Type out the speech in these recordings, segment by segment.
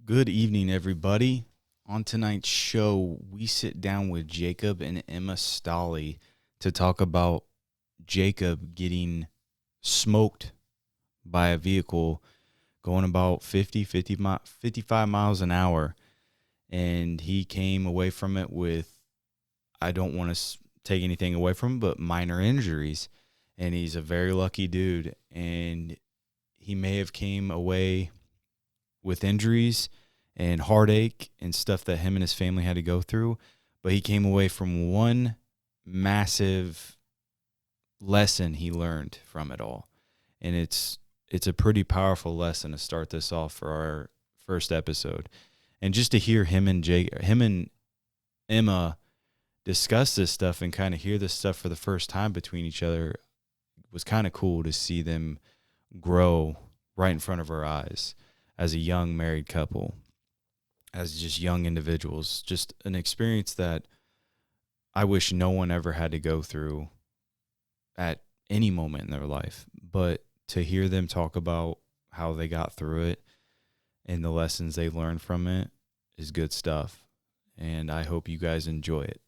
Good evening, everybody. On tonight's show, we sit down with Jacob and Emma Stolley to talk about Jacob getting smoked by a vehicle going about 55 miles an hour. And he came away from it with, I don't want to take anything away from him, but minor injuries. And he's a very lucky dude. And he may have came away with injuries and heartache and stuff that him and his family had to go through, but he came away from one massive lesson he learned from it all. And it's a pretty powerful lesson to start this off for our first episode. And just to hear him and Emma discuss this stuff and kind of hear this stuff for the first time between each other was kind of cool to see them grow right in front of our eyes as a young married couple, as just young individuals. Just an experience that I wish no one ever had to go through at any moment in their life. But to hear them talk about how they got through it and the lessons they learned from it is good stuff. And I hope you guys enjoy it.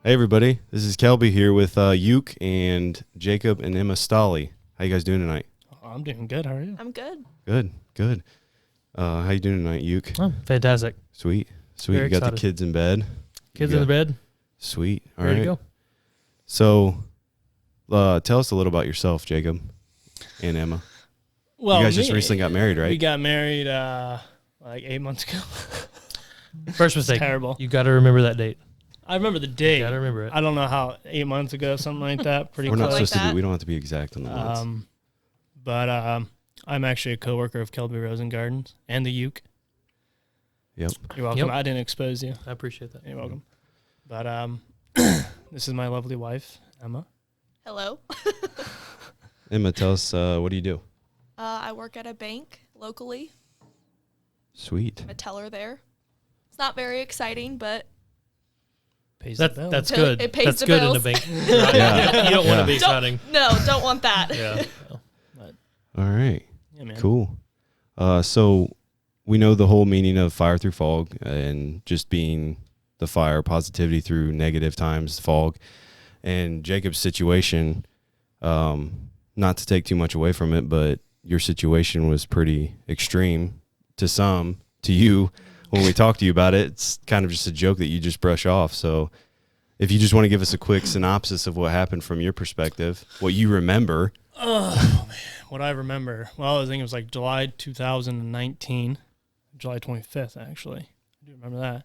Hey everybody, this is Kelby here with Uke and Jacob and Emma Stolley. How you guys doing tonight? I'm doing good. How are you? I'm good. Good. How you doing tonight, Uke? Oh, fantastic. Sweet. Very You got excited. the kids in bed? Kids in the bed. Sweet. All Ready right. to go. So, tell us a little about yourself, Jacob and Emma. Well, you guys just recently got married, right? We got married like 8 months ago. First mistake. Terrible. You got to remember that date. I remember the date. You got to remember it. I don't know how, 8 months ago, something like that. Pretty We're not close. supposed to that. do. We don't have to be exact on the months. But I'm actually a coworker of Kelby Rosen Gardens and the Uke. Yep. You're welcome. Yep. I didn't expose you. I appreciate that. You're welcome. But this is my lovely wife, Emma. Hello. Emma, tell us what do you do? I work at a bank locally. Sweet. I'm a teller there. It's not very exciting, but Pays the bill. That's It good. pays That's the good bills. in a bank. Yeah. You don't want to be don't, exciting. don't want that. Yeah. All right. Yeah, man. Cool. So we know the whole meaning of fire through fog and just being the fire, positivity through negative times, fog. And Jacob's situation, not to take too much away from it, but your situation was pretty extreme to some. To you, when we talk to you about it, it's kind of just a joke that you just brush off. So if you just want to give us a quick synopsis of what happened from your perspective, what you remember. Oh, man. What I remember, well, I think it was like July 2019, July 25th, actually. I do remember that.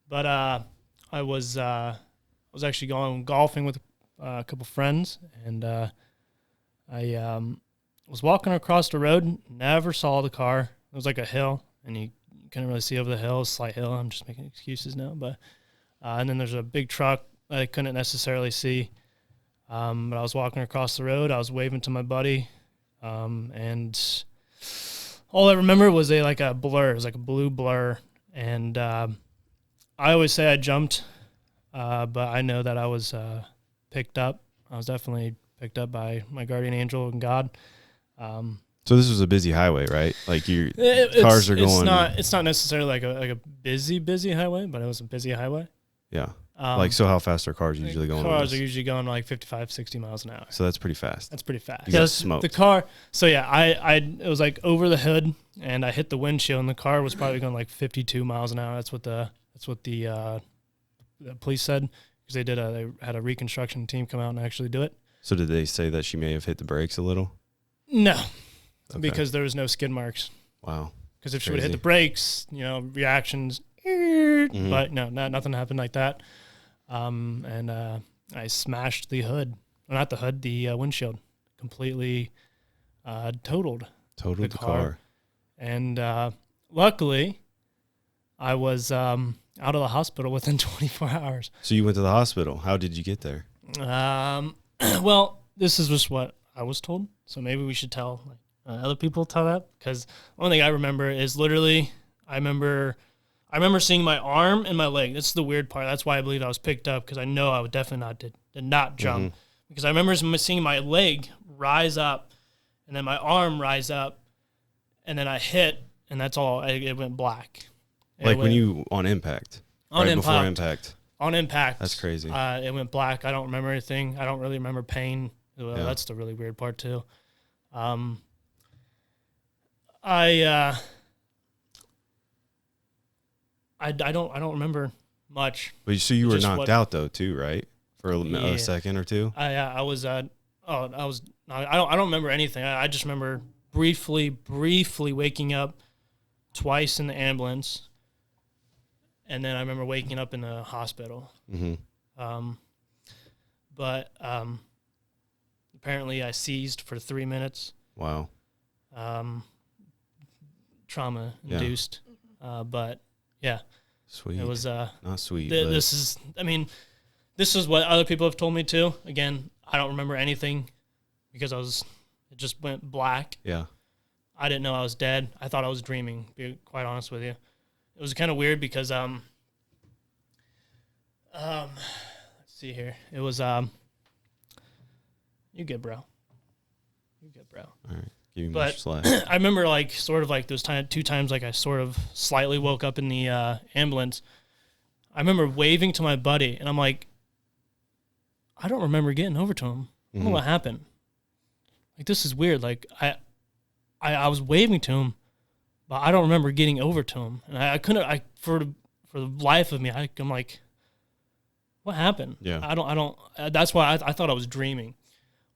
But I was actually going golfing with a couple friends, and I was walking across the road, never saw the car. It was like a hill, and you couldn't really see over the hill, a slight hill. I'm just making excuses now. But and then there's a big truck I couldn't necessarily see. But I was walking across the road. I was waving to my buddy, and all I remember was a blur. It was like a blue blur, and I always say I jumped, but I know that I was picked up. I was definitely picked up by my guardian angel and God. So this was a busy highway, right? Like cars are going. It's not necessarily like a busy highway, but it was a busy highway. Yeah. So how fast are cars usually going? Cars are usually going like 55, 60 miles an hour. So that's pretty fast. That's pretty fast. You got smoked. The car. So yeah, it was like over the hood, and I hit the windshield, and the car was probably going like 52 miles an hour. That's what the police said, because they had a reconstruction team come out and actually do it. So did they say that she may have hit the brakes a little? No, Okay. because there was no skid marks. Wow. Because if she would have hit Crazy. the brakes, reactions. Mhm. But no, nothing happened like that. And I smashed the hood. Well, not the hood, the windshield. Completely totaled Totaled the car. And luckily, I was out of the hospital within 24 hours. So you went to the hospital. How did you get there? Well, this is just what I was told. So maybe we should tell other people tell that, because one thing I remember is literally I remember seeing my arm and my leg. That's the weird part. That's why I believe I was picked up, because I know I would definitely did not jump, because I remember seeing my leg rise up and then my arm rise up and then I hit, and that's all. It went black. Like when you on impact. Before impact. On impact. That's crazy. It went black. I don't remember anything. I don't really remember pain. Well, Yeah. That's the really weird part too. I don't remember much. But so you were Just knocked what- out though too, right? For Yeah. a second or two. I don't remember anything. I just remember briefly waking up twice in the ambulance, and then I remember waking up in the hospital. Mm-hmm. But apparently I seized for 3 minutes. Wow. Trauma induced. But yeah, Sweet. it was not sweet. this is what other people have told me too. Again, I don't remember anything because it just went black. Yeah. I didn't know I was dead. I thought I was dreaming, to be quite honest with you. It was kind of weird because let's see here. It was you good, bro. All right. Give me But much slack. I remember those two times I sort of slightly woke up in the ambulance. I remember waving to my buddy, and I'm like, I don't remember getting over to him. I don't know what happened. Like, this is weird. Like, I was waving to him, but I don't remember getting over to him. And I couldn't, for the life of me, I'm like, what happened? Yeah. I don't, that's why I thought I was dreaming.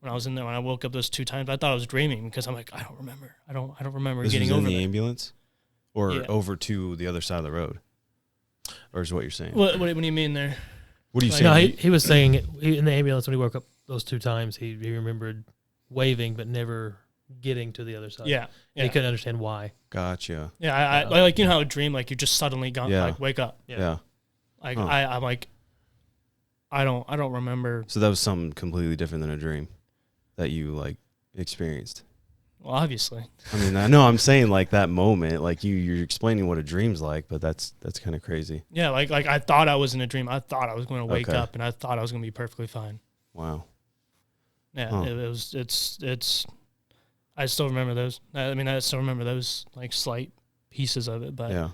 When I was in there, when I woke up those 2 times, I thought I was dreaming because I'm like, I don't remember. I don't remember This getting was over in the there. ambulance, or Yeah. over to the other side of the road, or is what you're saying? What do you mean there? What are you Like- saying? No, he was saying in the ambulance when he woke up those 2 times, he remembered waving but never getting to the other side. Yeah. And Yeah. he couldn't understand why. Gotcha. Yeah. I like, you know how a dream, like you just suddenly gone, Yeah. like wake up. Yeah. Like Huh. I'm like, I don't remember. So that was something completely different than a dream that you like experienced. Well, obviously. I mean, I know I'm saying like that moment, like you're explaining what a dream's like, but that's kind of crazy. Yeah. Like I thought I was in a dream. I thought I was going to wake Okay. up, and I thought I was going to be perfectly fine. Wow. Yeah. Huh. It's. I still remember those. I still remember those like slight pieces of it, but Yeah.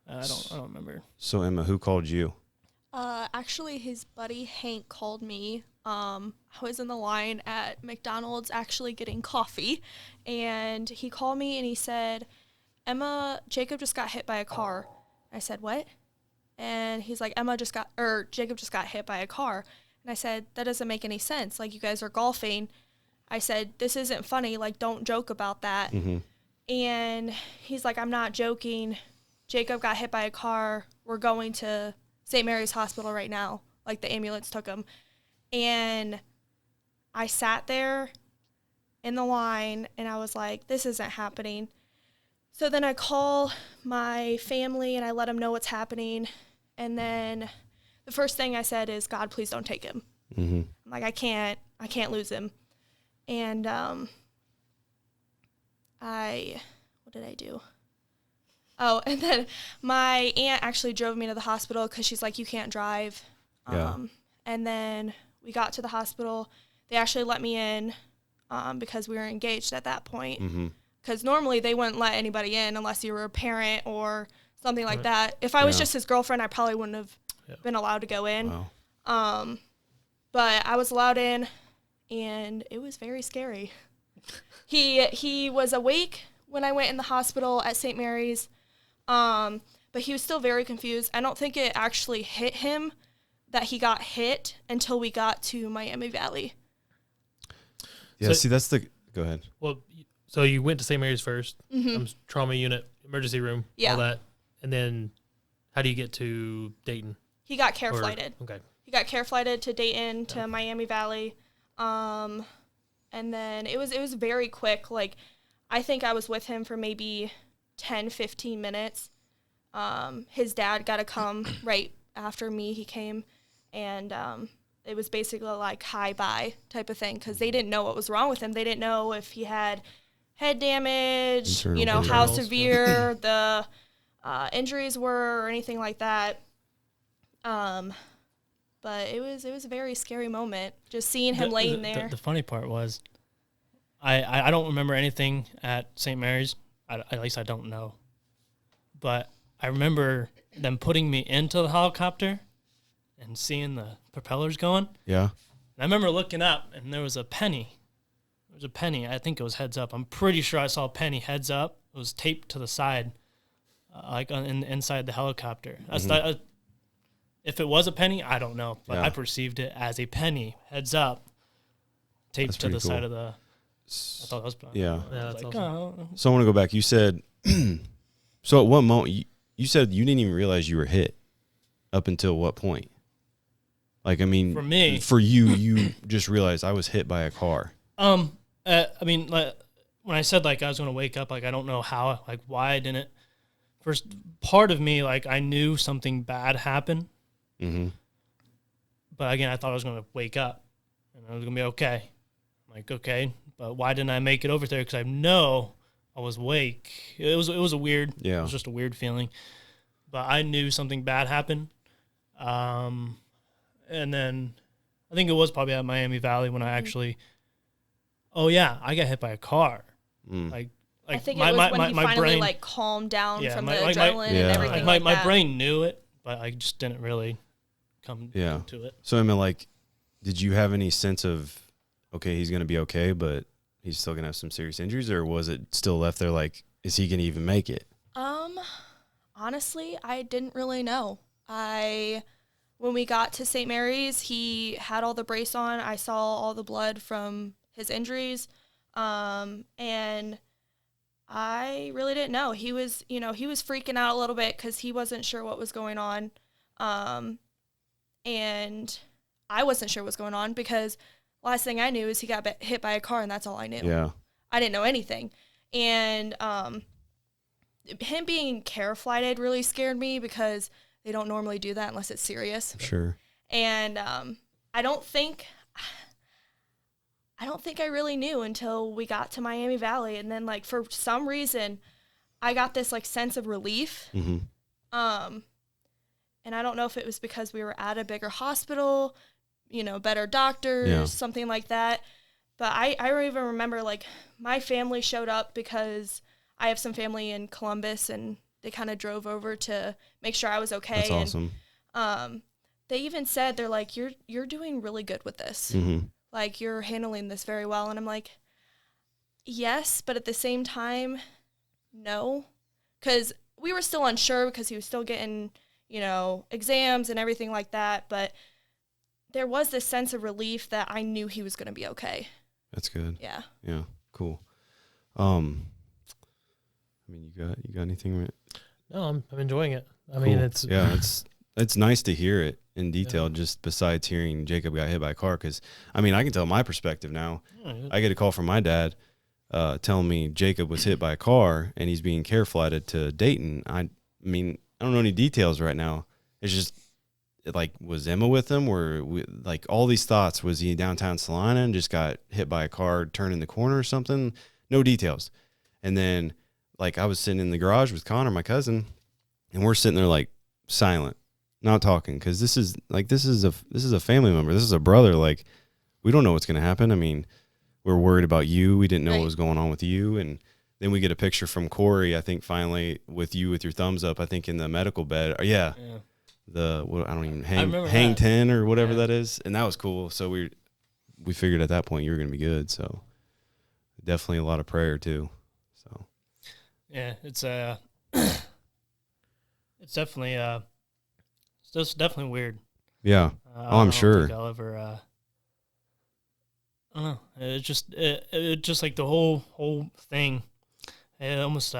I don't remember. So Emma, who called you? Actually, his buddy Hank called me. I was in the line at McDonald's actually getting coffee, and he called me and he said, Jacob just got hit by a car. I said, what? And he's like, Jacob just got hit by a car. And I said, that doesn't make any sense. Like, you guys are golfing. I said, this isn't funny. Like, don't joke about that. Mm-hmm. And he's like, I'm not joking. Jacob got hit by a car. We're going to St. Mary's Hospital right now. Like, the ambulance took him. And I sat there in the line, and I was like, this isn't happening. So then I call my family, and I let them know what's happening. And then the first thing I said is, God, please don't take him. Mm-hmm. I'm like, I can't lose him. And what did I do? Oh, and then my aunt actually drove me to the hospital because she's like, you can't drive. Yeah. And then we got to the hospital. They actually let me in because we were engaged at that point. Mm-hmm. Because normally they wouldn't let anybody in unless you were a parent or something like that. If I was Yeah. just his girlfriend, I probably wouldn't have been allowed to go in. Wow. But I was allowed in, and it was very scary. He was awake when I went in the hospital at St. Mary's, but he was still very confused. I don't think it actually hit him that he got hit until we got to Miami Valley. Yeah. So- See, that's the. Go ahead. Well, so you went to St. Mary's first, Mm-hmm. trauma unit, emergency room, Yeah. all that. And then how do you get to Dayton? He got care Or- flighted. Okay. He got care flighted to Dayton, to Miami Valley. And then it was very quick. Like, I think I was with him for maybe 10, 15 minutes. His dad got to come right after me. He came, and it was basically like hi-bye type of thing because they didn't know what was wrong with him. They didn't know if he had head damage, Internal you know, bleeding. how Internals, severe the injuries were or anything like that. But it was a very scary moment just seeing him laying there. The funny part was, I don't remember anything at St. Mary's. At least I don't know. But I remember them putting me into the helicopter and seeing the propellers going. Yeah. And I remember looking up, and there was a penny. There was a penny. I think it was heads up. I'm pretty sure I saw a penny heads up. It was taped to the side, inside the helicopter. That's if it was a penny, I don't know. But Yeah. I perceived it as a penny heads up, taped That's to the pretty side cool. of the. I thought that was. Yeah. I was that's like, awesome. oh. So I want to go back. You said, so at what moment, you said you didn't even realize you were hit up until what point? Like, I mean, For me- for you just realized I was hit by a car. I mean, like, when I said like I was gonna wake up, like I don't know how, like why I didn't. First part of me, like I knew something bad happened, Mm-hmm. but again, I thought I was gonna wake up and I was gonna be okay. I'm like, okay, but why didn't I make it over there? Because I know I was awake. It was a weird. Yeah. It was just a weird feeling, but I knew something bad happened. And then I think it was probably at Miami Valley when I actually. Oh yeah, I got hit by a car. Mm. Like I think my, it was my, when my, he my finally brain, like calmed down Yeah, from my- the like, my- adrenaline Yeah. and everything my, like my that. brain knew it, but I just didn't really come Yeah. to it. So I mean, like, did you have any sense of, okay, he's going to be okay, but he's still going to have some serious injuries, or was it still left there like, is he going to even make it? Honestly, I didn't really know. When we got to St. Mary's, he had all the brace on. I saw all the blood from his injuries. And I really didn't know. He was freaking out a little bit because he wasn't sure what was going on. And I wasn't sure what was going on because last thing I knew is he got hit by a car, and that's all I knew. Yeah. I didn't know anything. And him being care flighted really scared me because they don't normally do that unless it's serious. Sure. And I don't think I really knew until we got to Miami Valley, and then like for some reason I got this like sense of relief. Mm-hmm. And I don't know if it was because we were at a bigger hospital, better doctors, Yeah. something like that. But I even remember like my family showed up because I have some family in Columbus, and they kind of drove over to make sure I was okay. That's awesome. And they even said, they're like, you're doing really good with this. Mm-hmm. Like, you're handling this very well. And I'm like, yes, but at the same time, no. Because we were still unsure because he was still getting, exams and everything like that. But there was this sense of relief that I knew he was going to be okay. That's good. Yeah. Yeah. Cool. I mean, you got anything? Right? No, I'm enjoying it. I mean, Cool. It's nice to hear it in detail. Just besides hearing Jacob got hit by a car, because I mean, I can tell my perspective now. I get a call from my dad telling me Jacob was hit by a car and he's being care flighted to Dayton. I mean, I don't know any details right now. It's just like, was Emma with him? Like all these thoughts? Was he downtown Salina and just got hit by a car turning the corner or something? No details. And then like I was sitting in the garage with Connor, my cousin, and we're sitting there like silent, not talking, because this is a family member. This is a brother. Like, we don't know what's going to happen. I mean, we're worried about you. We didn't know Right. what was going on with you. And then we get a picture from Corey, I think, finally, with you with your thumbs up, I think, in the medical bed. Yeah. I don't even remember hang that. 10 or whatever Yeah. that is. And that was cool. So we figured at that point you were going to be good. So definitely a lot of prayer too. So Yeah, it's it's definitely it's definitely weird. yeah. I I'm don't sure. think I'll ever. I don't know. It just like the whole thing. It almost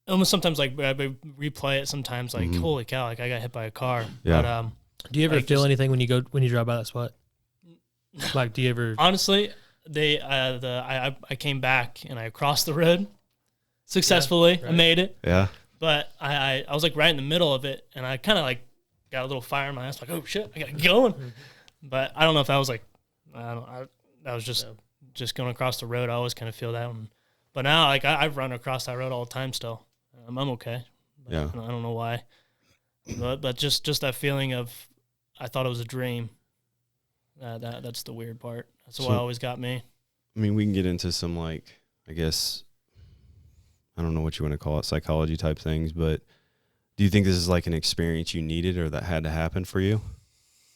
almost sometimes like I replay it sometimes like Mhm. holy cow, like I got hit by a car. Yeah. But do you ever like feel just- anything when you drive by that spot? Like, do you ever? honestly, I came back and I crossed the road successfully. Yeah, right. I made it, Yeah. but I was like right in the middle of it, and I kind of like got a little fire in my ass, like, oh shit, I gotta get going. But I don't know if that was like, that was just going across the road. I always kind of feel that one. But now, like, I've run across that road all the time still. I'm okay. But Yeah. I don't know why. But just that feeling of, I thought it was a dream. That's the weird part. That's what always got me. I mean, we can get into some, like, I guess, I don't know what you want to call it, psychology type things, but do you think this is like an experience you needed or that had to happen for you?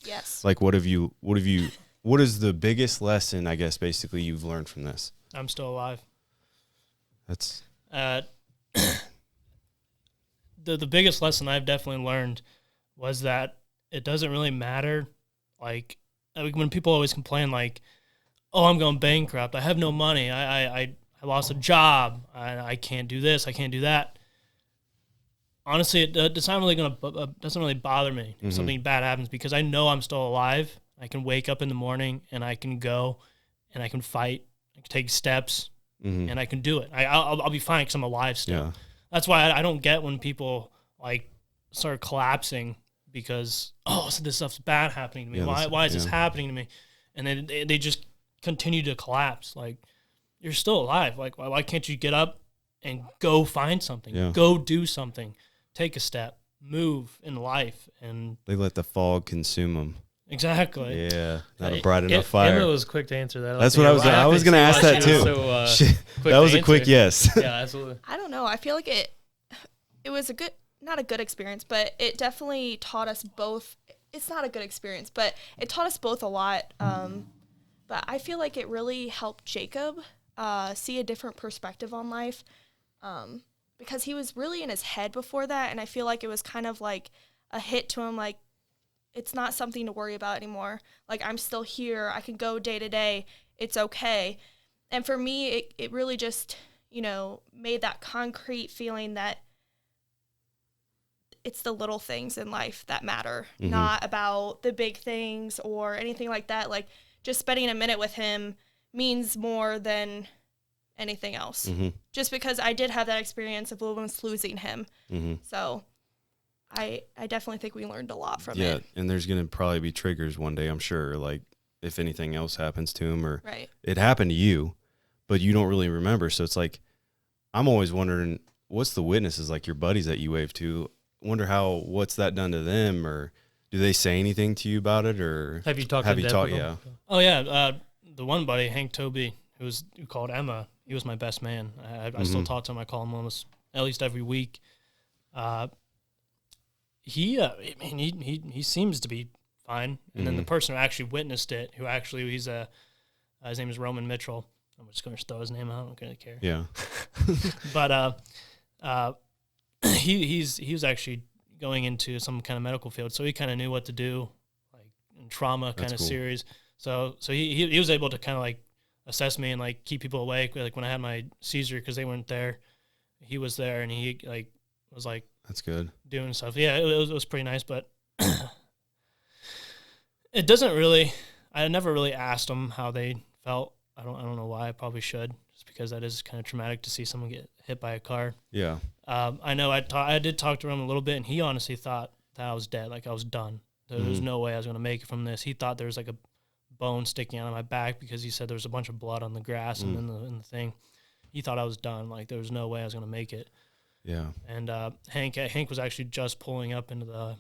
Yes. Like, what is the biggest lesson, I guess, basically you've learned from this? I'm still alive. That's the biggest lesson I've definitely learned was that it doesn't really matter. Like when people always complain, like, "Oh, I'm going bankrupt. I have no money. I lost a job. I can't do this. I can't do that." Honestly, it's not really doesn't really bother me if something bad happens, because I know I'm still alive. I can wake up in the morning and I can go and I can fight, I can take steps, and I can do it. I'll be fine because I'm alive still. Yeah. That's why I don't get when people like start collapsing because, oh, so this stuff's bad happening to me. Yeah, Why is this happening to me? And then they just continue to collapse. Like, you're still alive. Like, why can't you get up and go find something? Yeah. Go do something. Take a step. Move in life. And They let the fog consume them. exactly. Yeah, not a bright enough fire. Emma was quick to answer that. That's what I was. I was going to ask that too. That was a quick yes. Yeah, absolutely. I don't know. I feel like it was not a good experience, but it definitely taught us both. It's not a good experience, but it taught us both a lot. But I feel like it really helped Jacob see a different perspective on life, because he was really in his head before that, and I feel like it was kind of like a hit to him, like, it's not something to worry about anymore. Like, I'm still here. I can go day to day. It's okay. And for me, it really just, made that concrete feeling that it's the little things in life that matter, not about the big things or anything like that. Like, just spending a minute with him means more than anything else. Just because I did have that experience of almost losing him. So I definitely think we learned a lot from it. Yeah, and there's going to probably be triggers one day, I'm sure, like if anything else happens to him or it happened to you, but you don't really remember. So it's like, I'm always wondering, what's the witnesses, like your buddies that you wave to? Wonder what's that done to them, or do they say anything to you about it, or Have you talked? Yeah. Oh yeah, the one buddy, Hank Toby, who called Emma, he was my best man. I still talk to him. I call him almost at least every week. He seems to be fine. And then the person who actually witnessed it, his name is Roman Mitchell. I'm just going to throw his name out. I don't really care. Yeah. But he was actually going into some kind of medical field, so he kind of knew what to do, like in trauma kind of cool. series. So he was able to kind of like assess me and like keep people awake. Like when I had my seizure, because they weren't there, he was there and he like was like, that's good, doing stuff. Yeah, it was pretty nice, but it doesn't really. I never really asked them how they felt. I don't know why. I probably should, just because that is kind of traumatic to see someone get hit by a car. Yeah. I know I did talk to him a little bit, and he honestly thought that I was dead, like I was done. There was no way I was going to make it from this. He thought there was like a bone sticking out of my back, because he said there was a bunch of blood on the grass and in the thing. He thought I was done, like there was no way I was going to make it. Yeah. And Hank was actually just pulling up into the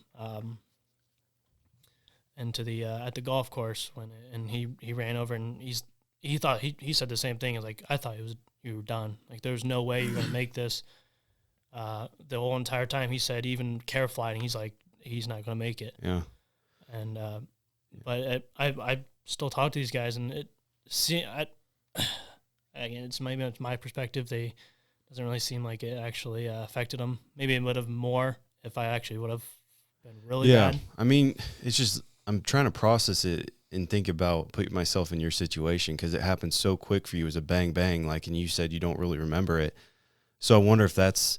at the golf course and he ran over, and he thought he said the same thing as like, I thought you were done. Like there's no way you're gonna make this. The whole entire time he said, even care flighting, he's like, he's not gonna make it. Yeah. And but I still talk to these guys, and again, it's maybe it's my perspective. They doesn't really seem like it actually affected them. Maybe it would have more if I actually would have been really bad. I mean, it's just, I'm trying to process it and think about, put myself in your situation, because it happened so quick for you. It was a bang bang, like, and you said you don't really remember it. So I wonder if that's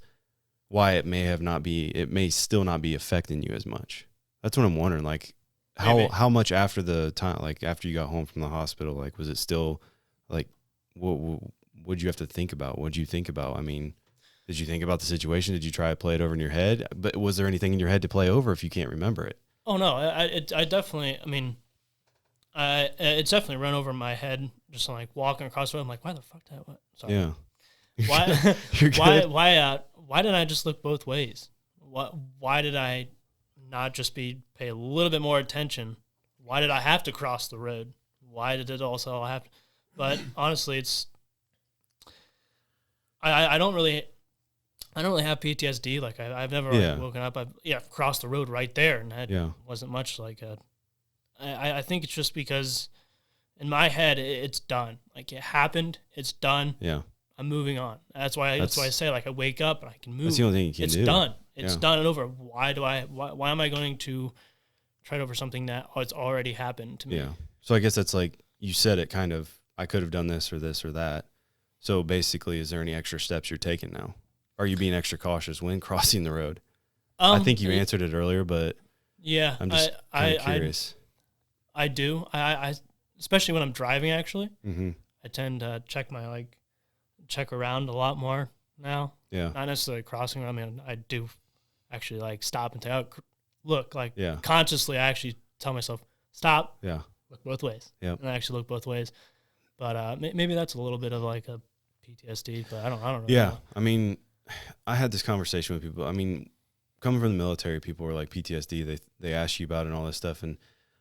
why it may still not be affecting you as much. That's what I'm wondering. Like how much after the time, like after you got home from the hospital, like was it still Like, what would you have to think about? What did you think about? I mean, did you think about the situation? Did you try to play it over in your head? But was there anything in your head to play over if you can't remember it? Oh no, I definitely. I mean, it's definitely run over my head. Just like walking across the road, I'm like, why the fuck did I? What? Sorry. Yeah. Why? You're good. Why didn't I just look both ways? Why did I not just pay a little bit more attention? Why did I have to cross the road? Why did it also have? But honestly, it's. I don't really have PTSD. Like I've never woken up. I've crossed the road right there, and that wasn't much like a. I think it's just because in my head it's done. Like it happened, it's done. Yeah, I'm moving on. That's why I say like I wake up and I can move. That's the only thing you can do. It's done. It's done and over. Why am I going to try over something that it's already happened to me? Yeah. So I guess that's like you said it kind of. I could have done this or that. So basically, is there any extra steps you're taking now? Are you being extra cautious when crossing the road? I think you answered it earlier, but yeah, I'm just kind of curious. I do. I especially when I'm driving. Actually, mm-hmm. I tend to check around a lot more now. Yeah, not necessarily crossing. I mean, I do actually like stop and look. Like consciously, I actually tell myself stop. Yeah, look both ways. Yeah, and I actually look both ways. But maybe that's a little bit of like a PTSD, but I don't know. Yeah, I mean, I had this conversation with people. I mean, coming from the military, people were like PTSD. They ask you about it and all this stuff, and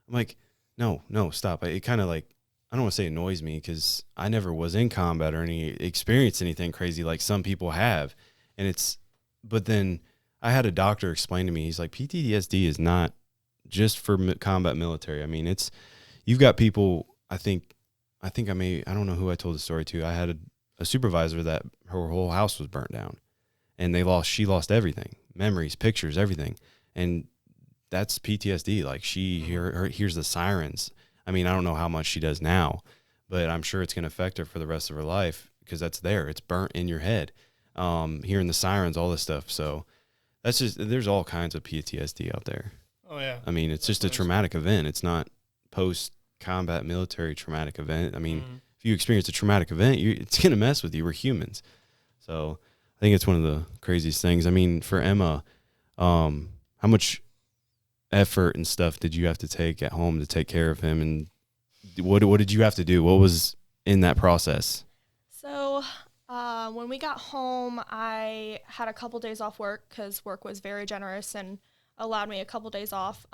I'm like, no, stop. It kind of like I don't want to say annoys me because I never was in combat or experienced anything crazy like some people have, but then I had a doctor explain to me. He's like, PTSD is not just for combat military. I mean, you've got people. I don't know who I told the story to. I had a supervisor that her whole house was burnt down and she lost everything, memories, pictures, everything. And that's PTSD. Like she hears the sirens. I mean, I don't know how much she does now, but I'm sure it's going to affect her for the rest of her life because that's there. It's burnt in your head. Hearing the sirens, all this stuff. So there's all kinds of PTSD out there. Oh yeah. I mean, it's just a traumatic event. It's not post-combat military traumatic event. I mean, if you experience a traumatic event, it's going to mess with you. We're humans. So I think it's one of the craziest things. I mean, for Emma, how much effort and stuff did you have to take at home to take care of him? And what did you have to do? What was in that process? So when we got home, I had a couple days off work because work was very generous and allowed me a couple days off.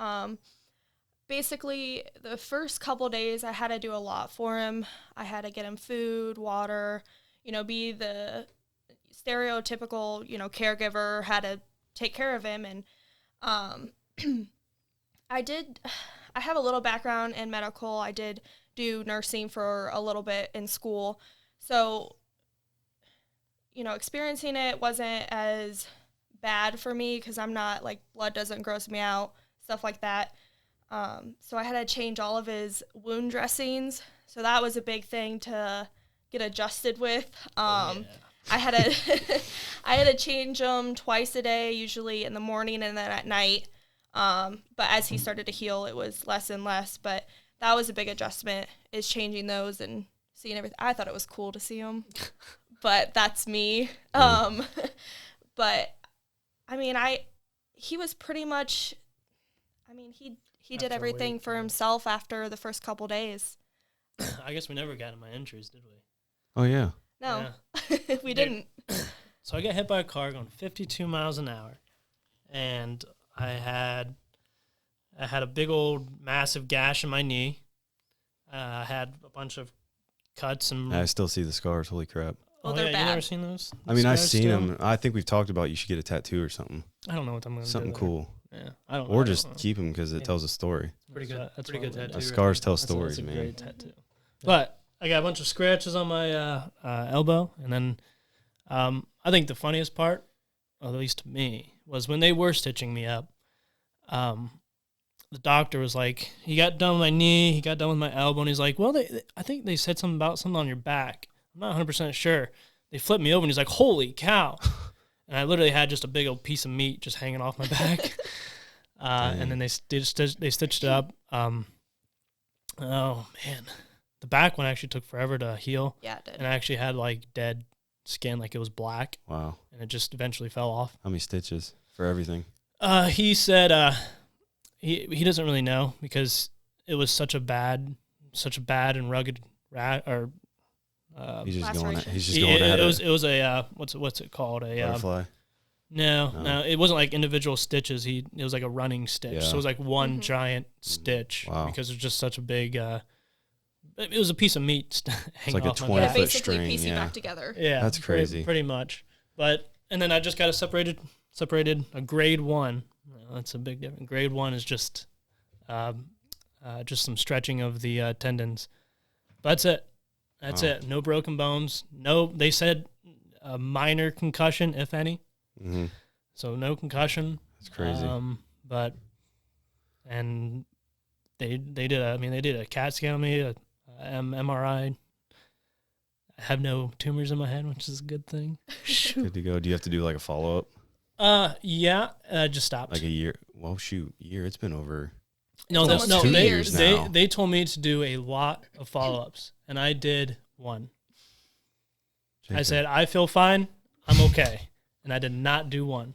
Basically, the first couple days, I had to do a lot for him. I had to get him food, water, be the stereotypical, caregiver, had to take care of him. And I have a little background in medical. I did do nursing for a little bit in school. So, experiencing it wasn't as bad for me because I'm not, like, blood doesn't gross me out, stuff like that. So I had to change all of his wound dressings. So that was a big thing to get adjusted with. I had to change them twice a day, usually in the morning and then at night. But as he started to heal, it was less and less. But that was a big adjustment, is changing those and seeing everything. I thought it was cool to see him, but that's me. But I mean, he was pretty much. I mean, he did everything for himself after the first couple days. I guess we never got in my injuries, did we? Oh, yeah. No, yeah. We didn't. So I got hit by a car going 52 miles an hour, and I had a big old massive gash in my knee. I had a bunch of cuts and. I still see the scars. Holy crap! Oh, they're bad. You never seen those? I mean, I've seen them. I think we've talked about you should get a tattoo or something. I don't know what I'm going to do. Something cool. Yeah, I don't. Or just keep them because it tells a story. Pretty good. That's pretty good tattoo. The scars tell stories, that's a man. Great tattoo. But I got a bunch of scratches on my elbow, and then I think the funniest part, at least to me, was when they were stitching me up. The doctor was like, he got done with my knee, he got done with my elbow, and he's like, well, I think they said something about something on your back. I'm not 100% sure. They flipped me over, and he's like, holy cow. And I literally had just a big old piece of meat just hanging off my back. And then they stitched it up. Oh, man. The back one actually took forever to heal. Yeah, it did. And I actually had like dead skin, like it was black, Wow. and it just eventually fell off. How many stitches for everything? He said he doesn't really know because it was such a bad and rugged He's just going. laceration. He's just going at it. It was a what's it called, a Butterfly. no, it wasn't like individual stitches. It was like a running stitch. Yeah. So it was like one giant stitch. Wow. Because it was just such a big. It was a piece of meat hanging like a off my 20 Yeah, back. foot basically string, piecing yeah. back together. Yeah, That's crazy. Pretty much. And then I just got it separated. A grade 1. Well, that's a big difference. Grade 1 is just some stretching of the tendons. But that's it. No broken bones. No, they said a minor concussion, if any. Mm-hmm. So no concussion. That's crazy. And they did a CAT scan on me, a MRI. I have no tumors in my head, which is a good thing. Good to go. Do you have to do like a follow up? Yeah, just stopped. Like a year? Well, shoot, year. It's been over. No, It's almost 2 they, years now. they told me to do a lot of follow-ups, and I did one. I Jacob. said, I feel fine, I'm okay, and I did not do one.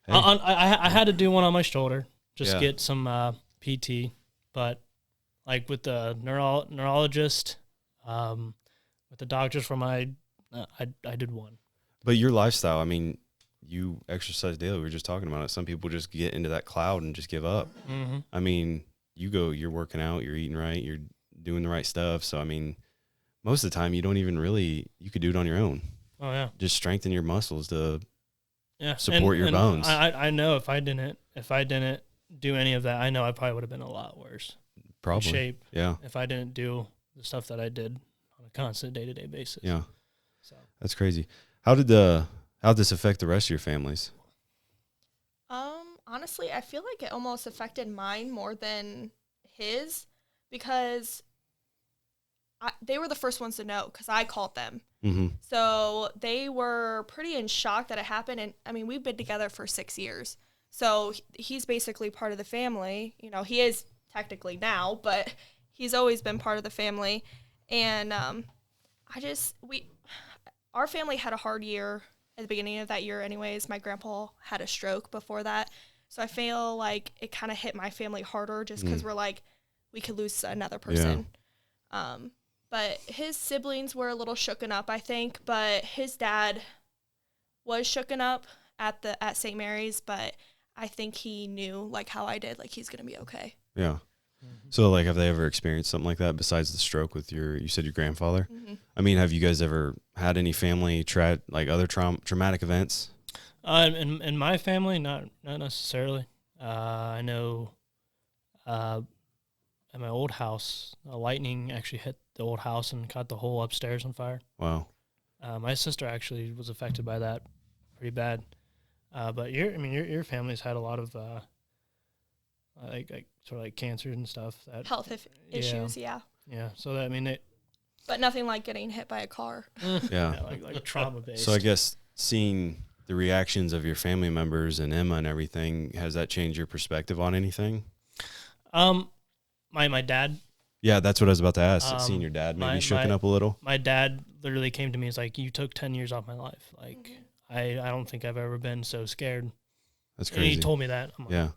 Hey. I had to do one on my shoulder, just Yeah. get some PT, but like with the neurologist, with the doctors for my, I did one. But your lifestyle, I mean, you exercise daily. We were just talking about it. Some people just get into that cloud and just give up. Mm-hmm. I mean, you're working out, you're eating right, you're doing the right stuff. So, I mean, most of the time you don't even really, you could do it on your own. Oh yeah, Just strengthen your muscles to yeah. support your bones. I know if I didn't do any of that, I know I probably would have been a lot worse probably. shape Yeah. if I didn't do the stuff that I did on a constant day-to-day basis. Yeah. So That's crazy. How'd this affect the rest of your families? Honestly, I feel like it almost affected mine more than his because they were the first ones to know because I called them. Mm-hmm. So they were pretty in shock that it happened. And I mean, we've been together for 6 years. So he's basically part of the family. You know, he is technically now, but he's always been part of the family. And our family had a hard year at the beginning of that year anyways. My grandpa had a stroke before that. So I feel like it kind of hit my family harder just because we're like, we could lose another person. But his siblings were a little shooken up, I think. But his dad was shooken up at St. Mary's. But I think he knew, like how I did, like he's going to be okay. Yeah. So, like, have they ever experienced something like that besides the stroke with you said your grandfather? Mm-hmm. I mean, have you guys ever had any family other traumatic events? In my family, not necessarily. I know at my old house, lightning actually hit the old house and caught the whole upstairs on fire. Wow. My sister actually was affected by that pretty bad. But your family's had a lot of like sort of like cancer and stuff. That Health issues, yeah. Yeah. So that, I mean, But nothing like getting hit by a car. Yeah. like trauma based. So I guess seeing the reactions of your family members and Emma and everything, has that changed your perspective on anything? My dad. Yeah, that's what I was about to ask. Seeing your dad maybe shooken up a little. My dad literally came to me. He's like, "You took 10 years off my life. Like, I don't think I've ever been so scared." That's And crazy. he told me that. I'm like, Yeah.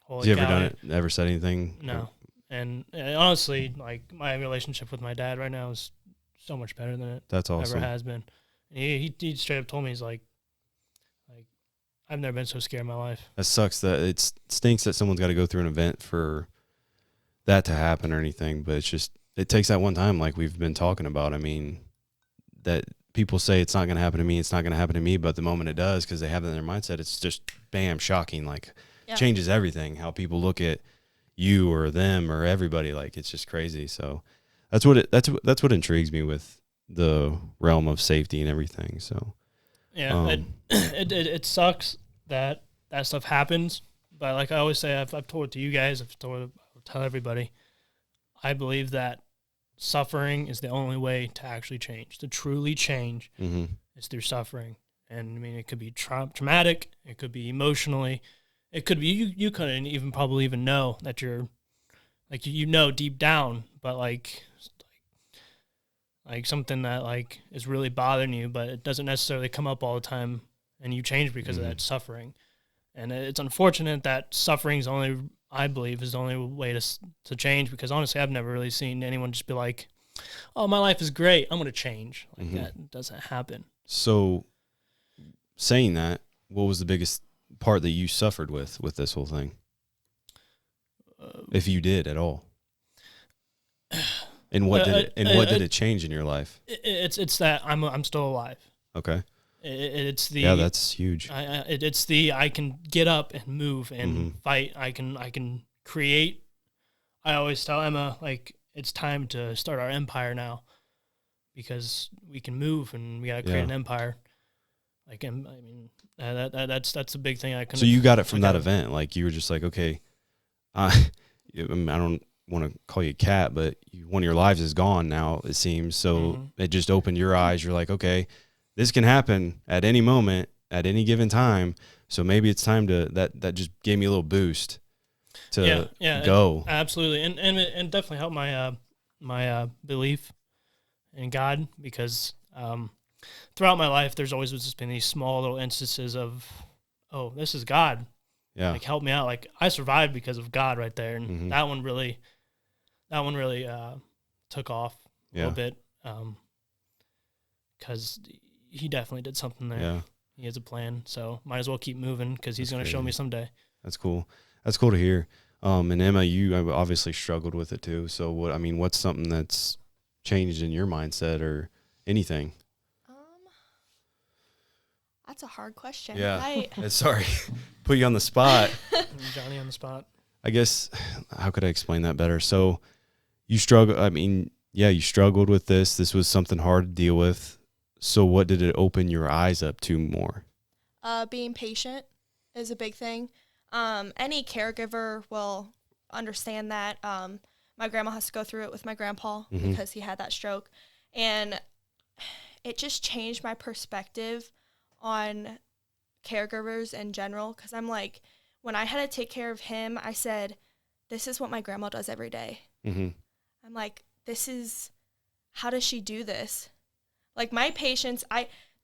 Holy Has he ever cow, done it? Ever said anything? No. And honestly, like my relationship with my dad right now is so much better than it That's awesome. ever has been. And he straight up told me, he's like I've never been so scared in my life. That sucks. That it stinks that someone's got to go through an event for that to happen or anything. But it's just, it takes that one time, like we've been talking about. I mean, that people say it's not going to happen to me. It's not going to happen to me. But the moment it does, because they have it in their mindset, it's just bam, shocking. Like changes everything. How people look at you or them or everybody. Like it's just crazy. So that's what intrigues me with the realm of safety and everything. So yeah, it sucks that stuff happens. But like I always say, I've told it to you guys. I'll tell everybody. I believe that suffering is the only way to actually change. To truly change is through suffering. And I mean, it could be traumatic. It could be emotionally. It could be you couldn't even probably even know that you're like deep down, but like like something that like is really bothering you, but it doesn't necessarily come up all the time, and you change because of that suffering. And it's unfortunate that suffering is only, I believe, is the only way to change, because honestly, I've never really seen anyone just be like, oh, my life is great, I'm going to change. Like that doesn't happen. So saying that, what was the biggest part that you suffered with this whole thing? If you did at all? And what did it change in your life? It's that I'm still alive. Okay. It's the that's huge. It's the I can get up and move and fight. I can create. I always tell Emma, like, it's time to start our empire now, because we can move and we gotta create an empire. Like, I mean, that's a big thing. So you got it from that event. Like, you were just like, okay, I don't want to call you a cat, but one of your lives is gone now, it seems. So it just opened your eyes. You're like, okay, this can happen at any moment, at any given time. So maybe it's time to, that just gave me a little boost to go. Absolutely. And definitely helped my belief in God, because throughout my life, there's always just been these small little instances of, oh, this is God. Yeah. Like, help me out. Like, I survived because of God right there. And that one really took off a little bit. Cause he definitely did something there. Yeah. He has a plan. So might as well keep moving, cause he's going to show me someday. That's cool. That's cool to hear. And Emma, you have obviously struggled with it too. So what's something that's changed in your mindset or anything? That's a hard question. Yeah. Sorry. Put you on the spot. Johnny on the spot. I guess, how could I explain that better? So you you struggled with this. This was something hard to deal with. So what did it open your eyes up to more? Being patient is a big thing. Any caregiver will understand that. My grandma has to go through it with my grandpa because he had that stroke. And it just changed my perspective on caregivers in general, because I'm like, when I had to take care of him, I said, this is what my grandma does every day. I'm like, how does she do this? Like, my patience,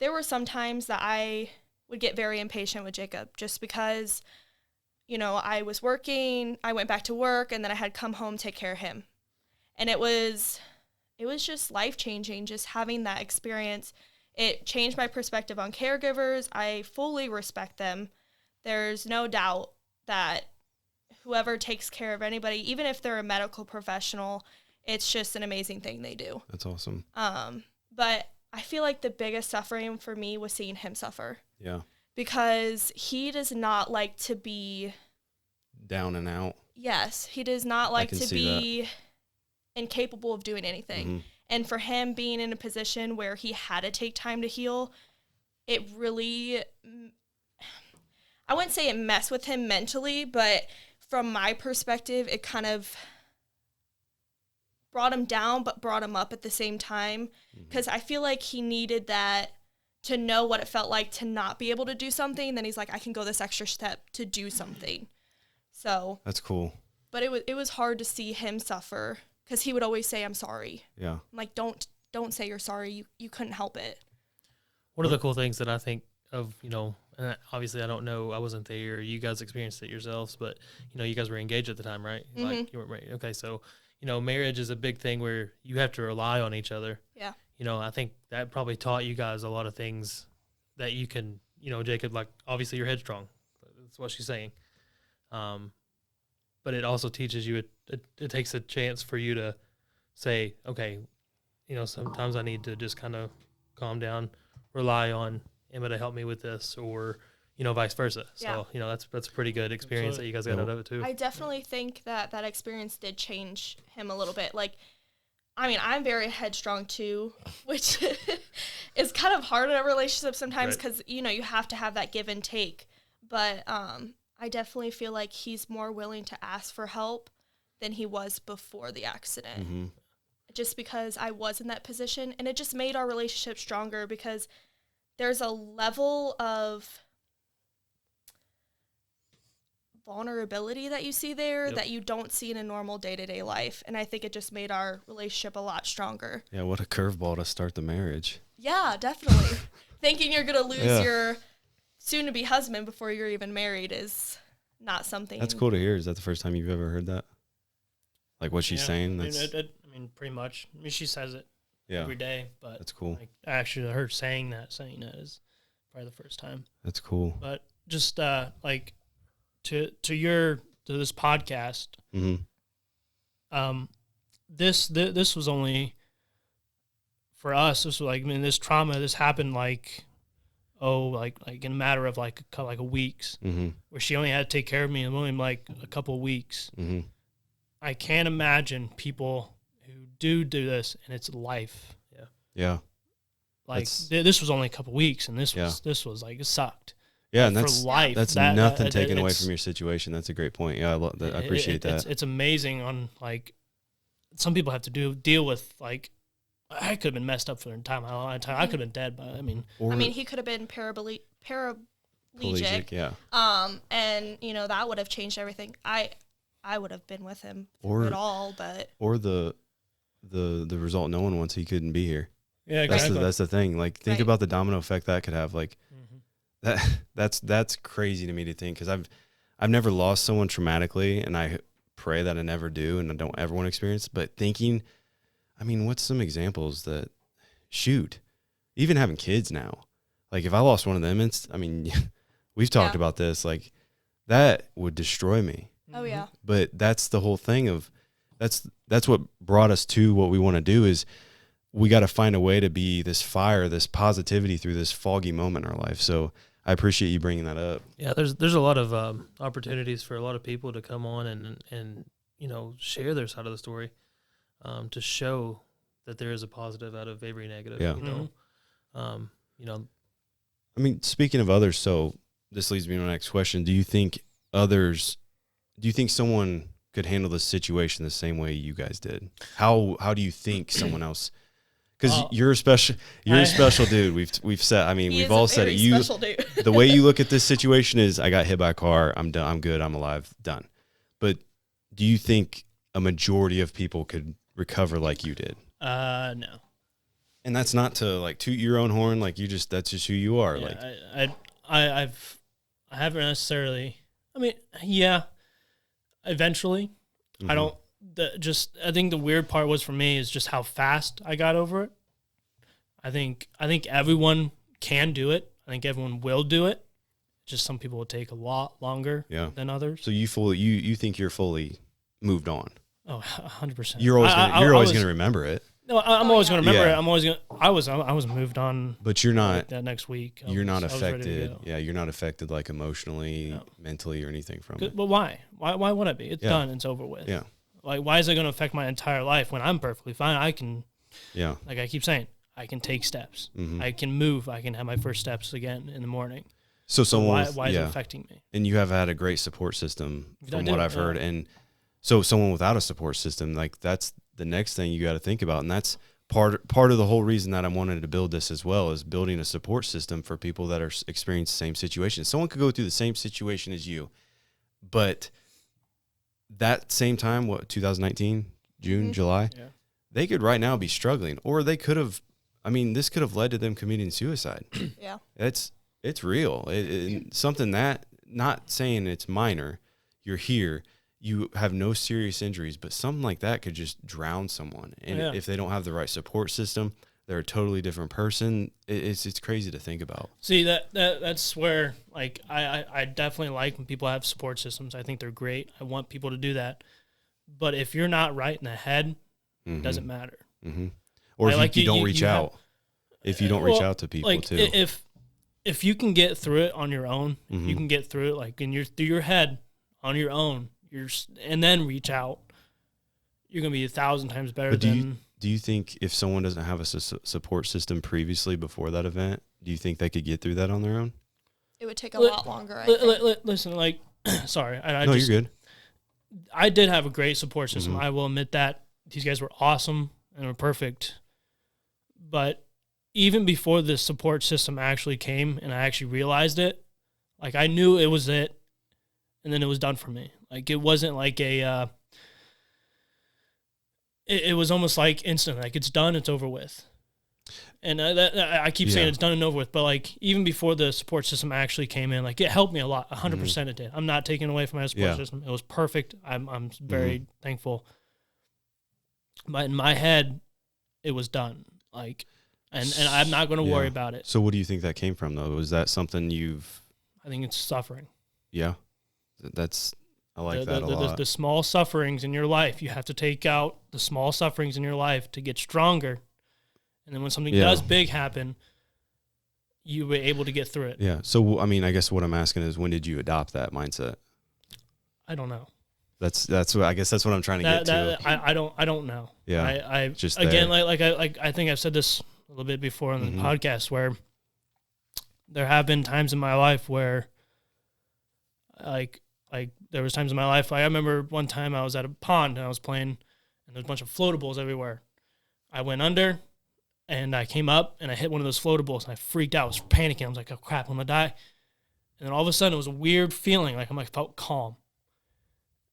there were some times that I would get very impatient with Jacob, just because, I was working, I went back to work, and then I had come home, take care of him. And it was just life-changing, just having that experience. It changed my perspective on caregivers. I fully respect them. There's no doubt that whoever takes care of anybody, even if they're a medical professional, it's just an amazing thing they do. That's awesome. But I feel like the biggest suffering for me was seeing him suffer. Yeah. Because he does not like to be down and out. Yes, he does not like to be incapable of doing anything. And for him being in a position where he had to take time to heal, it really, I wouldn't say it messed with him mentally, but from my perspective, it kind of brought him down, but brought him up at the same time. Because I feel like he needed that to know what it felt like to not be able to do something. Then he's like, I can go this extra step to do something. So that's cool. But it was hard to see him suffer, because he would always say, I'm sorry. Yeah. I'm like, don't say you're sorry. You couldn't help it. One of the cool things that I think of, and obviously I don't know, I wasn't there, you guys experienced it yourselves, but, you guys were engaged at the time, right? Like, you weren't married. Okay, so, marriage is a big thing where you have to rely on each other. Yeah. I think that probably taught you guys a lot of things that you can, Jacob, like, obviously you're headstrong. That's what she's saying. But it also teaches you, it takes a chance for you to say, okay, sometimes I need to just kind of calm down, rely on Emma to help me with this, or, vice versa. Yeah. So, that's a pretty good experience that you guys got out of it too. I definitely think that experience did change him a little bit. Like, I mean, I'm very headstrong too, which is kind of hard in a relationship sometimes, because, you have to have that give and take. But I definitely feel like he's more willing to ask for help than he was before the accident. Just because I was in that position, and it just made our relationship stronger, because there's a level of vulnerability that you see there Yep. that you don't see in a normal day-to-day life. And I think it just made our relationship a lot stronger. Yeah, what a curveball to start the marriage. Yeah, definitely. Thinking you're going to lose Yeah. your soon-to-be husband before you're even married is not something. That's cool to hear. Is that the first time you've ever heard that? Like what she's saying? I mean, That's I mean, pretty much. I mean, she says it yeah, every day, but that's cool. like actually her saying that is probably the first time. That's cool. But just like to this podcast, Mm-hmm. this was only for us. This was like, I mean, this trauma, this happened like in a matter of like a weeks, Mm-hmm. where she only had to take care of me in only like a couple of weeks. Mm-hmm. I can't imagine people who do this and it's life. Yeah. Like That's- this was only a couple of weeks, and this Yeah. was like it sucked. Yeah, But and that's for life. that's that- nothing that- taken away it's- from your situation. That's a great point. Yeah, I love that. I appreciate that. It's amazing on like some people have to deal with like I could have been messed up for a time. I could have been dead, but I mean, Or I mean, he could have been paraplegic. yeah. And you know that would have changed everything. I would have been with him Or- through it all, but Or the result no one wants. He couldn't be here. yeah, That's exactly. that's the thing. Like think Right. about the domino effect that could have. Like Mhm. that's crazy to me to think, because I've never lost someone traumatically, and I pray that I never do, and I don't ever want to experience. But thinking, I mean, what's some examples that shoot, even having kids now, like if I lost one of them, I mean, we've talked Yeah. about this, like that would destroy me. oh yeah, But that's the whole thing of that's what brought us to what we want to do is we got to find a way to be this fire, this positivity through this foggy moment in our life. So I appreciate you bringing that up. Yeah, there's a lot of opportunities for a lot of people to come on and you know share their side of the story, to show that there is a positive out of every negative. Yeah. You know, I mean, speaking of others, so this leads me to my next question. Do you think someone could handle this situation the same way you guys did? How do you think someone else? Because Well, you're a special dude. We've said. I mean, he we've is all a said very it. You special dude. the way you look at this situation is, I got hit by a car. I'm done. I'm good. I'm alive. Done. But do you think a majority of people could recover like you did? No. And that's not to like toot your own horn. Like that's just who you are. Yeah, Like I haven't necessarily. I mean, yeah. Eventually, I mhm. don't. I think the weird part was for me is just how fast I got over it. I think everyone can do it. I think everyone will do it. Just some people will take a lot longer Yeah. than others. So you think you're fully moved on? Oh, 100%. You're always going to remember it, No, I'm Oh, always yeah. going to remember Yeah. it. I'm always going. I was moved on. but you're like not. that next week. You're not I was ready to affected. go. Yeah, you're not affected like emotionally, No. mentally, or anything from it. But why? Why would I be? It's Yeah. done. It's over with. Yeah. Like, why is it going to affect my entire life when I'm perfectly fine? I can, Yeah. like I keep saying, I can take steps. Mhm. I can move. I can have my first steps again in the morning. So So someone, why is it yeah, affecting me? and you have had a great support system I from do, what I've yeah. heard, and so someone without a support system, like that's the next thing you got to think about, and that's part of the whole reason that I wanted to build this as well, is building a support system for people that are experiencing the same situation. Someone could go through the same situation as you, but that same time, 2019, June, Mhm. July, Yeah. they could right now be struggling, or they could have. I mean, this could have led to them committing suicide. Yeah. It's real. Something that, not saying it's minor. You're here. You have no serious injuries, but something like that could just drown someone. And Yeah. if they don't have the right support system, they're a totally different person. It's crazy to think about. See, that's where, like, I definitely like when people have support systems. I think they're great. I want people to do that. But if you're not right in the head, it doesn't matter. Mm-hmm. Or if like you you- don't you- reach you have- out. If you don't reach Well, out to people Like, too. if you can get through it on your own, if you Mhm. can get through it, like, through your head on your own, and then reach out, you're going to be 1,000 times better But than... do you think if someone doesn't have a support system previously before that event, do you think they could get through that on their own? It would take a Li- lot longer. I think. Listen, like, sorry, I No, just, you're good. I did have a great support system. Mhm. I will admit that. These guys were awesome and were perfect. But even before the support system actually came and I actually realized it, like, I knew it was it. and then it was done for me. Like, it wasn't like it was almost like instant. Like, it's done, it's over with. And I keep saying it's done and over with, but like, even before the support system actually came in, like, it helped me a lot. 100% it did. I'm not taking away from my support system. It was perfect. I'm very thankful. But in my head, it was done. Like, and I'm not going to worry about it. So what do you think that came from, though? Was that something I think it's suffering. Yeah, I like that a lot. The small sufferings in your life, you have to take out the small sufferings in your life to get stronger. And then when something does big happen, you were able to get through it. Yeah. So, I mean, I guess what I'm asking is, when did you adopt that mindset? I don't know. That's what I guess that's what I'm trying to get to. I don't know. Yeah. I just again, I think I've said this a little bit before on the podcast, where there have been times in my life where like there was times in my life. I remember one time I was at a pond and I was playing, and there's a bunch of floatables everywhere. I went under, and I came up, and I hit one of those floatables, and I freaked out. I was panicking. I was like, oh, crap, I'm going to die. And then all of a sudden, it was a weird feeling. Like, I felt calm.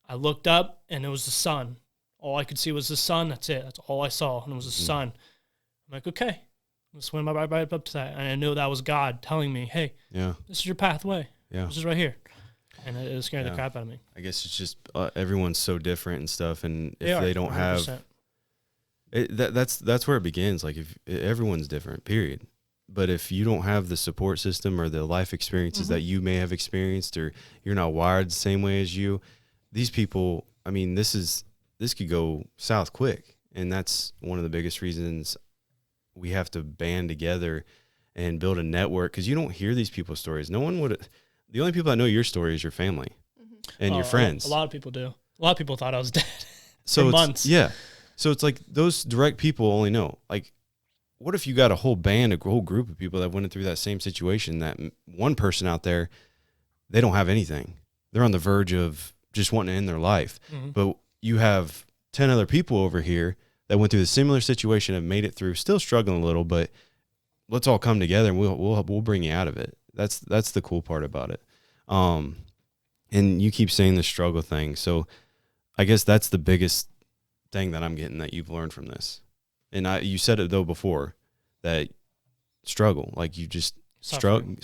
I looked up, and it was the sun. All I could see was the sun. That's it. That's all I saw, and it was the sun. I'm like, okay. I'm going to swim right up to that. And I knew that was God telling me, hey, this is your pathway. Yeah. This is right here. And it scared the crap out of me. I guess it's just everyone's so different and stuff, and if they don't 100%. Have... That's where it begins. Like, if everyone's different, period. But if you don't have the support system or the life experiences that you may have experienced, or you're not wired the same way as you, these people, I mean, this could go south quick. And that's one of the biggest reasons we have to band together and build a network, because you don't hear these people's stories. No one would. The only people that know your story is your family and your friends. A lot of people do. A lot of people thought I was dead for months. Yeah. So it's like those direct people only know. Like, what if you got a whole band, a whole group of people that went through that same situation, that one person out there, they don't have anything. They're on the verge of just wanting to end their life. But you have 10 other people over here that went through the similar situation, have made it through, still struggling a little, but let's all come together and we'll bring you out of it. That's the cool part about it. And you keep saying the struggle thing. So I guess that's the biggest thing that I'm getting that you've learned from this. And you said it though before, that struggle, like you just suffering.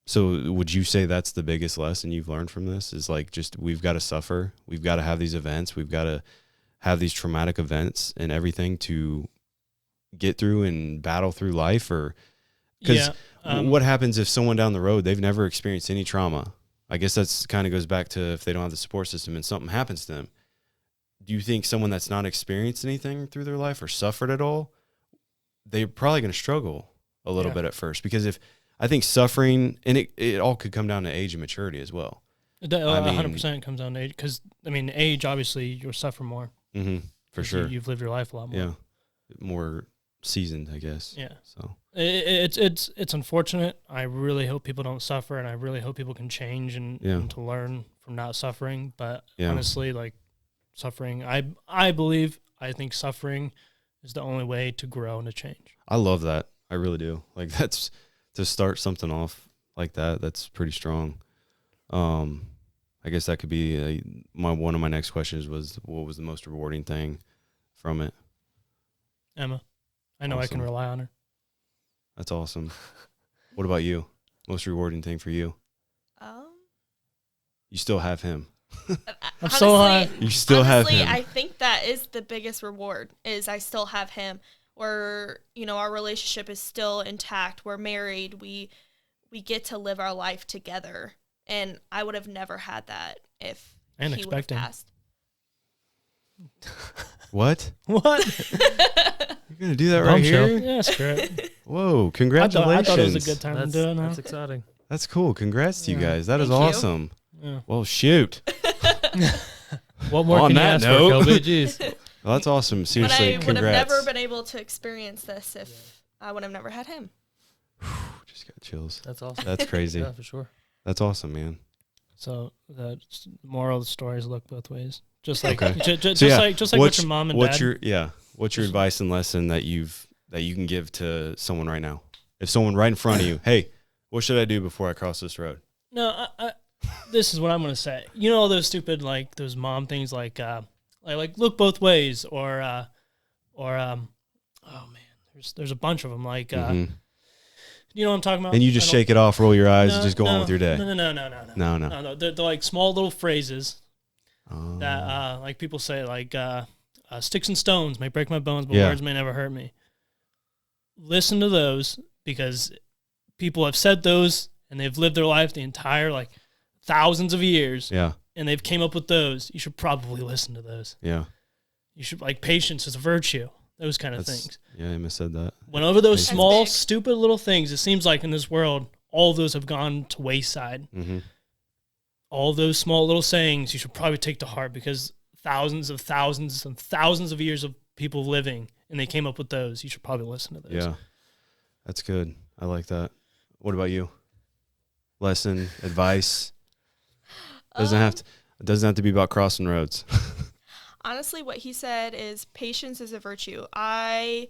So would you say that's the biggest lesson you've learned from this, is like, just, we've got to suffer. We've got to have these events. We've got to have these traumatic events and everything to get through and battle through life? Or because what happens if someone down the road, they've never experienced any trauma? I guess that's kind of goes back to, if they don't have the support system and something happens to them, do you think someone that's not experienced anything through their life or suffered at all, they're probably going to struggle a little bit at first? Because I think suffering, and it all could come down to age and maturity as well. 100% comes down to age, because, I mean, age, obviously, you'll suffer more. For sure. You've lived your life a lot more. Yeah. More seasoned, I guess. Yeah. So it's unfortunate. I really hope people don't suffer, and I really hope people can change and to learn from not suffering. But honestly, like, suffering, I think suffering is the only way to grow and to change. I love that. I really do. Like, that's, to start something off like that, that's pretty strong. I guess that could be one of my next questions was, what was the most rewarding thing from it? Emma. I know. Awesome. I can rely on her. That's awesome. What about you? Most rewarding thing for you? You still have him. I'm so high. You still have him. I think that is the biggest reward, is I still have him. We're, our relationship is still intact. We're married. We get to live our life together. And I would have never had that if he would have passed. What? What? You're going to do that right here? Yeah, screw it. Whoa, congratulations. I thought it was a good time to do it now. That's exciting. That's cool. Congrats to you guys. That is Thank awesome. Yeah. Well, shoot. What more can you ask for, Kobe? Jeez. Well, that's awesome. Seriously, but I congrats. would have never been able to experience this if I would have never had him. Just got chills. That's awesome. That's crazy. Yeah, for sure. That's awesome, man. So the moral of the story is look both ways. Just like, just So, like what your mom and what's dad. What's your advice and lesson that you can give to someone right now? If someone right in front of you, hey, what should I do before I cross this road? No, this is what I'm gonna say. You know all those stupid like those mom things like look both ways or oh man, there's a bunch of them like you know what I'm talking about. And you just shake it off, roll your eyes, and just go on with your day. No. They're like small little phrases that like people say like sticks and stones may break my bones, but words may never hurt me. Listen to those because people have said those and they've lived their life the entire like thousands of years. Yeah. And they've came up with those. You should probably listen to those. Yeah. You should like patience is a virtue. Those kind of things. Yeah, Emma said that. Whenever those small, stupid little things, it seems like in this world, all of those have gone to wayside. Mm-hmm. All of those small little sayings you should probably take to heart because thousands and thousands of years of people living, and they came up with those. You should probably listen to those. Yeah, that's good. I like that. What about you? Lesson, advice? Doesn't have to be about crossing roads. Honestly, what he said is patience is a virtue. I've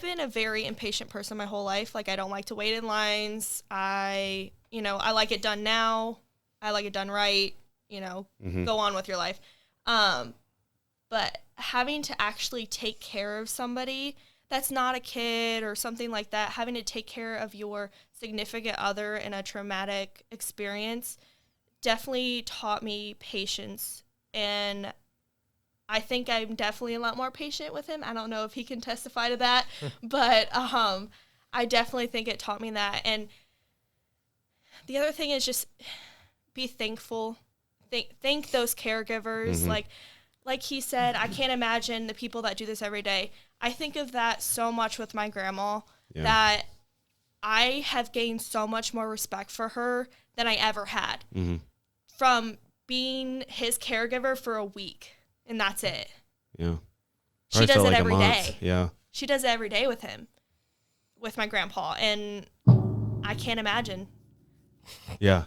been a very impatient person my whole life. Like, I don't like to wait in lines. I like it done now. I like it done right. Go on with your life. But having to actually take care of somebody that's not a kid or something like that, having to take care of your significant other in a traumatic experience definitely taught me patience. And I think I'm definitely a lot more patient with him. I don't know if he can testify to that, but I definitely think it taught me that. And the other thing is just be thankful. Thank those caregivers. Mm-hmm. Like he said, I can't imagine the people that do this every day. I think of that so much with my grandma that I have gained so much more respect for her than I ever had from being his caregiver for a week. And that's it. Yeah. She does it every month. day. Yeah. She does it every day with him, with my grandpa. And I can't imagine. Yeah.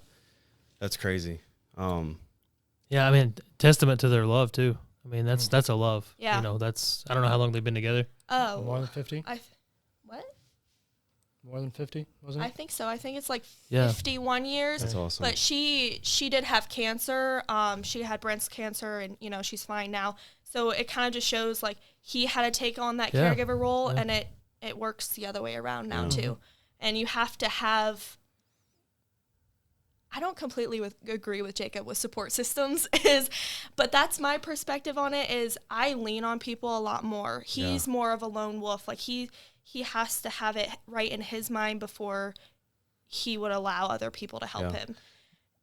That's crazy. Yeah, I mean, testament to their love too. I mean, that's a love. Yeah. I don't know how long they've been together. Oh. More than 50? What? More than 50, wasn't it? I think so. I think it's like Yeah. 51 years. That's awesome. But she did have cancer. She had breast cancer, and she's fine now. So it kind of just shows like he had to take on that caregiver role, and it works the other way around now too. And you have to have. I don't completely agree with Jacob with support systems, but that's my perspective on it. Is I lean on people a lot more. He's more of a lone wolf. Like he has to have it right in his mind before he would allow other people to help him.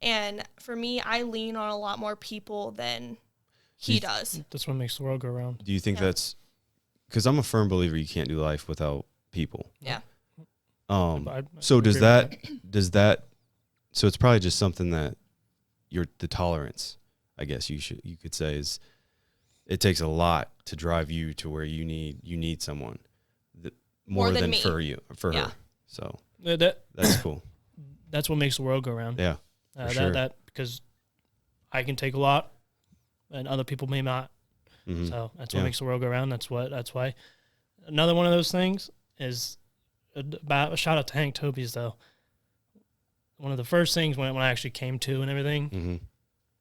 And for me, I lean on a lot more people than he does. That's what makes the world go round. Do you think that's because I'm a firm believer you can't do life without people? Yeah. So does that so it's probably just something that the tolerance, I guess you could say, is it takes a lot to drive you to where you need someone more than me. for her. So that's cool. That's what makes the world go round. Yeah. Sure. That because I can take a lot and other people may not. Mm-hmm. So that's what makes the world go round. That's why. Another one of those things is about a shout out to Hank Tobies though. One of the first things when I actually came to and everything,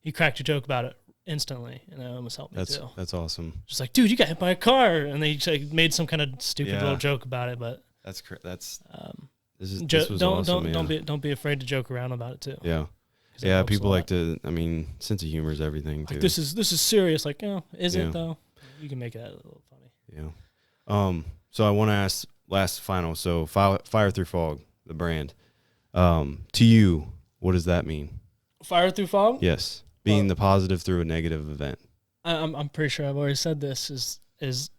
he cracked a joke about it instantly, and that almost helped me too. That's awesome. Just like, dude, you got hit by a car, and they like, made some kind of stupid little joke about it. But this was don't awesome. don't be afraid to joke around about it too. Yeah. Yeah, people like to. I mean, sense of humor is everything too. Like this is serious. Like, is it though? You can make it a little funny. Yeah. So I want to ask last final. So Fire Through Fog, the brand. To you, what does that mean? Fire through fog? Yes. Being the positive through a negative event. I'm pretty sure I've already said this is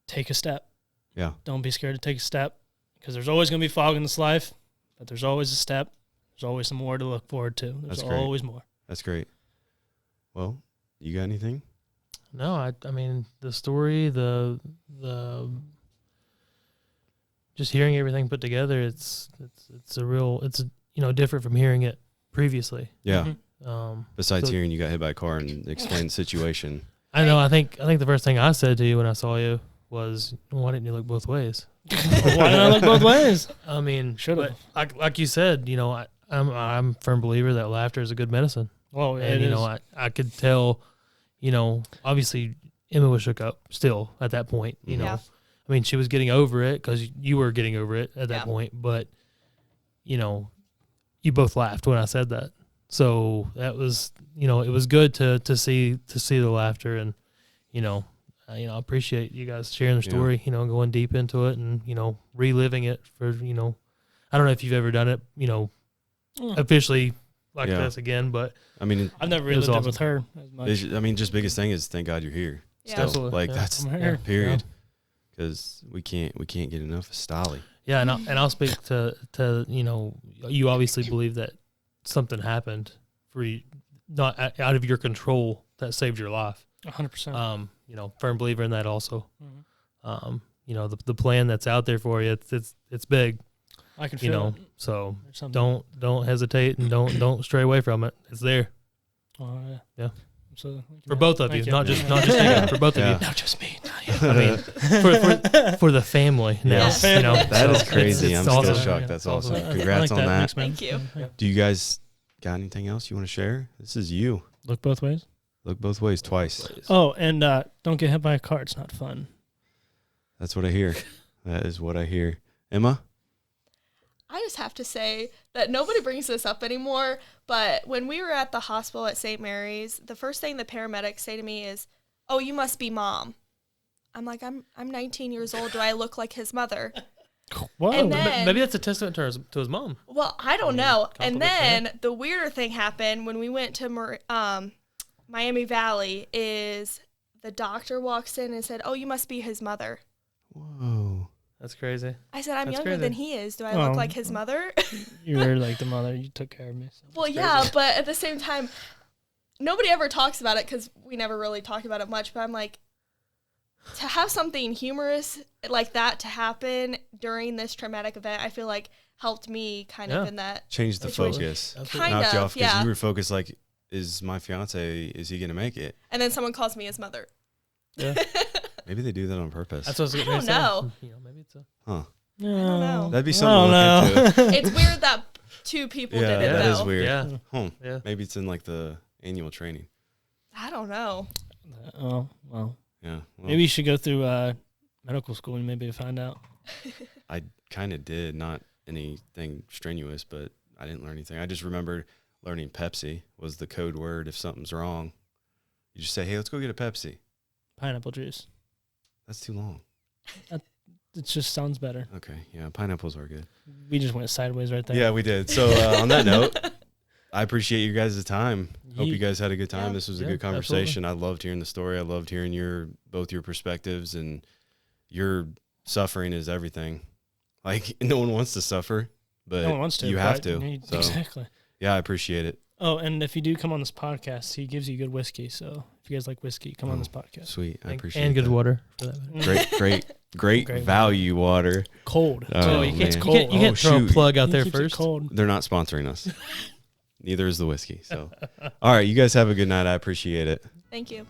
take a step. Yeah. Don't be scared to take a step because there's always going to be fog in this life, but there's always a step. There's always some more to look forward to. There's always more. That's great. Well, you got anything? No, I mean the story, the just hearing everything put together, it's different from hearing it previously. Yeah. Besides so hearing you got hit by a car and explain the situation. I know. I think the first thing I said to you when I saw you was, "Why didn't you look both ways?" Why didn't I look both ways? I mean, should have. Like you said, I'm a firm believer that laughter is a good medicine. Well, And, you know, I could tell, you know, obviously Emma was shook up still at that point, you know. Yeah. I mean, she was getting over it because you were getting over it at that Yeah. point. But, you know, you both laughed when I said that. So that was, you know, it was good to see the laughter. And, you know, I appreciate you guys sharing the story, you know, going deep into it and, you know, reliving it for, you know, I don't know if you've ever done it, you know, officially like this again, but I mean, I've never relived awesome. it with her as much. I mean, just biggest thing is thank God you're here. Yeah. Still. Absolutely. Like Yeah. that's I'm here. period. Because we can't get enough of Stolly. yeah. And I'll speak to, you know, you obviously believe that something happened for you, not out of your control, that saved your life. 100%. You know, firm believer in that also. Mhm. You know, the plan that's out there for you, it's big, I can you feel know, it. so There's something. don't hesitate and don't stray away from it. It's there Oh, yeah. Yeah. So, for both of Thank you, not just Jacob, for both Yeah. of you. Not just me. I mean, for the family now, Yes. you know, That is so crazy. it's I'm awesome. still shocked. Yeah, That's it's awesome. awesome. Congrats on that. Thanks, man. Thank you. Yeah. Do you guys got anything else you want to share? This is you. Look both ways. Look both ways twice. Oh, and don't get hit by a car. It's not fun. That's what I hear. That is what I hear. Emma? I just have to say that nobody brings this up anymore, but when we were at the hospital at St. Mary's, the first thing the paramedics say to me is, "Oh, you must be mom." I'm like, I'm 19 years old. Do I look like his mother? Whoa. And then- Maybe that's a testament to his mom. Well, I don't know. And compliment then the weirder thing happened when we went to Miami Valley is the doctor walks in and said, "Oh, you must be his mother." Whoa. That's crazy. I said, "I'm That's younger crazy. than he is. Do I Oh. look like his mother?" You were like the mother. You took care of me. So. Well, yeah, but at the same time, nobody ever talks about it because we never really talked about it much. But I'm like, to have something humorous like that to happen during this traumatic event, I feel like helped me kind of Yeah. in that. Change the Situation. focus. Absolutely. Kind Knocked you of, off because yeah. you were focused like, is my fiance, is he going to make it? And then someone calls me his mother. Yeah. Maybe they do that on purpose. That's what I was I gonna don't say. know. You know, maybe it's a Huh. I don't know. That'd be something to look into. It's weird that two people Yeah, did it, that though. is weird. yeah, Huh. yeah. Maybe it's in like the annual training. I don't know. Oh, well. Yeah. Well, Maybe you should go through medical school and maybe find out. I kind of did, not anything strenuous, but I didn't learn anything. I just remembered learning Pepsi was the code word if something's wrong. You just say, "Hey, let's go get a Pepsi." Pineapple juice. That's too long. It just sounds better. Okay. Yeah, pineapples are good. We just went sideways right there. Yeah, we did. So on that note, I appreciate you guys' time. Hope you guys had a good time. Yeah. This was a Yeah, good conversation. I loved hearing the story. I loved hearing both your perspectives, and your suffering is everything. Like, no one wants to suffer, but No one wants to. you have but to. you need- So Exactly. yeah, I appreciate it. Oh, and if you do come on this podcast, he gives you good whiskey. So if you guys like whiskey, come on this podcast. Sweet. I appreciate and good that. water for that matter. Great Great value water. Cold. Oh, So you man. can't, It's you cold. can't, you can't Oh, throw shoot. a plug out He there keeps it first. cold. They're not sponsoring us. Neither is the whiskey. So, all right, you guys have a good night. I appreciate it. Thank you.